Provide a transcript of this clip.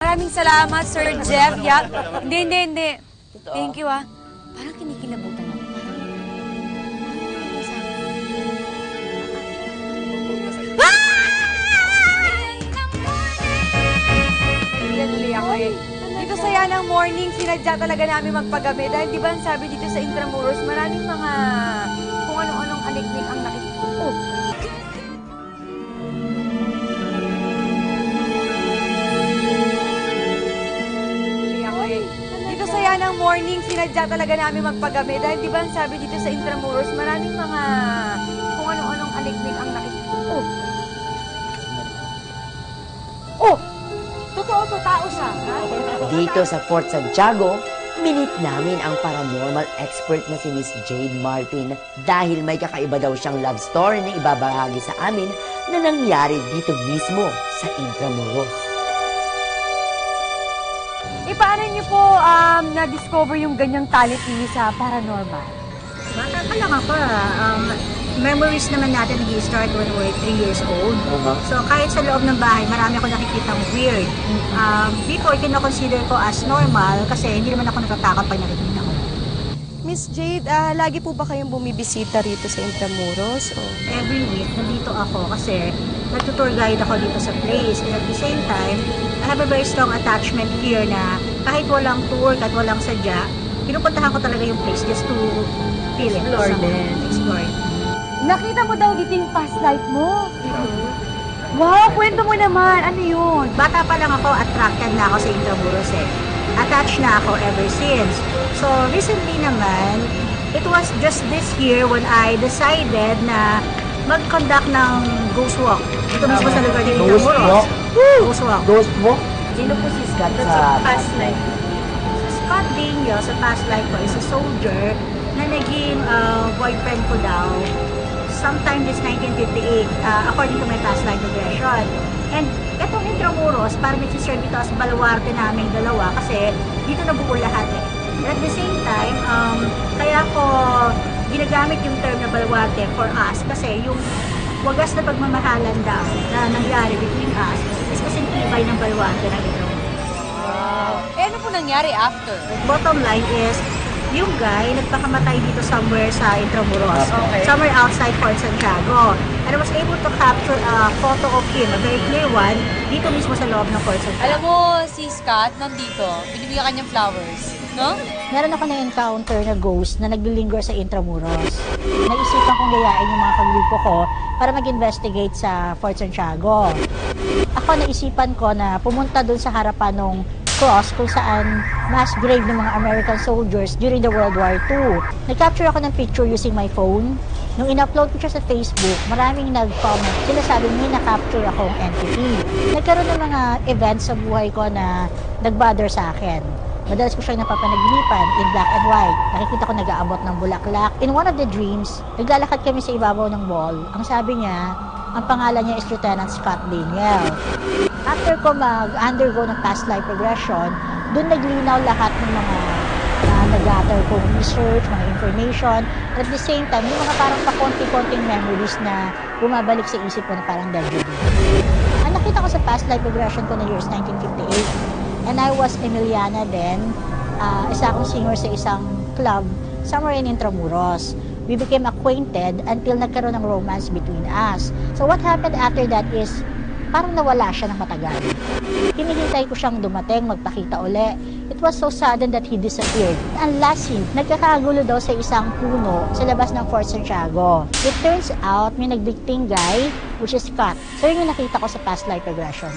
Maraming salamat, Sir Jeff. Yeah. Hindi. Thank you, ah. Parang kinikilabutan ako. Tuloy ako eh. Dito sa Yanang Morning, sinadya talaga namin magpagabi. Dahil di ba ang sabi dito sa Intramuros, maraming mga kung ano-anong aliklik ang nakikita. Oh! Tuloy ako eh. Dito sa Yanang Morning, sinadya talaga namin magpagabi. Dahil di ba ang sabi dito sa Intramuros, maraming mga kung ano-anong aliklik ang nakikita. Oh! Oh! Totoo to, tao siya, ha? Dito sa Fort Santiago, minit namin ang paranormal expert na si Miss Jade Martin dahil may kakaiba daw siyang love story na ibabahagi sa amin na nangyari dito mismo sa Intramuros. Paano niyo po na-discover yung ganyang talent niyo sa paranormal? Bata pa lang ako, memories naman natin nag-start when we're 3 years old. So kahit sa loob ng bahay, marami ako nakikitang weird. Before, kinoconsider ko as normal kasi hindi naman ako natatakot pag nakikita ko. Miss Jade, lagi po ba kayong bumibisita rito sa Intramuros? O? Every week, nandito ako kasi nag-tour guide ako dito sa place. And at the same time, I have a very strong attachment here na kahit walang tour, kahit walang sadya, pinupuntahan ko talaga yung place just to feel it. Explore din. Explore it. Nakita mo daw dito yung past life mo? Wow, kwento mo naman. Ano yun? Bata pa lang ako, attracted na ako sa Intramuros eh. Attached na ako ever since. So, recently naman, it was just this year when I decided na mag-conduct ng ghost walk. Ito mismo sa lugar ng Intramuros. Ghost walk. Ghost walk? Sino po si Scott sa Past life. Scott Daniel, sa past life ko, is a soldier na naging boyfriend ko daw sometime this 1958, according to my past life regression. And etong Intramuros, parang nagsiserve ito as baluarte naming dalawa kasi dito nabuo lahat eh. And at the same time, kaya ko ginagamit yung term na baluarte for us kasi yung wagas na pagmamahalan daw na nangyari between us is kasing tibay ng baluarte ng Intramuros. Wow. Eh, ano po nangyari after? Bottom line is, yung guy nagpakamatay dito somewhere sa Intramuros. Okay. Somewhere outside Fort Santiago. And I was able to capture a photo of him, a very clear one, dito mismo sa loob ng Fort Santiago. Alam mo, si Scott nandito. Binibigyan kanyang flowers. No? Meron ako na-encounter na ghost na naglilinggo sa Intramuros. Naisipan kong gayain yung mga kagrupo ko para mag-investigate sa Fort Santiago. Ako naisipan ko na pumunta dun sa harapan ng cross kung saan mass grave ng mga American soldiers during the World War II. Nag-capture ako ng picture using my phone. Nung in-upload ko siya sa Facebook, maraming nag-comment. Sila sabi, may na-capture akong entity. Nagkaroon ng mga events sa buhay ko na nag-bother sa akin. Madalas ko siyang napapanaginipan in black and white. Nakikita ko nag-aabot ng bulaklak. In one of the dreams, naglalakad kami sa ibabaw ng mall. Ang sabi niya, ang pangalan niya is Lieutenant Scott Daniel. After ko mag-undergo ng past life regression, doon naglinaw lahat ng mga nag-gather kong research, mga information. At at the same time, yung mga parang pakonti-konting memories na bumabalik sa isip ko na parang deja vu. Ang nakita ko sa past life regression ko na years 1958, and I was Emiliana then, isa akong singer sa isang club somewhere in Intramuros. We became acquainted until nagkaroon ng romance between us. So what happened after that is, parang nawala siya ng matagal. Hinihintay ko siyang dumating, magpakita uli. It was so sudden that he disappeared. Ang last scene, nagkakagulo daw sa isang puno sa labas ng Fort Santiago. It turns out, may nagbigting guy, which is Scott. So yun yung nakita ko sa past life regression.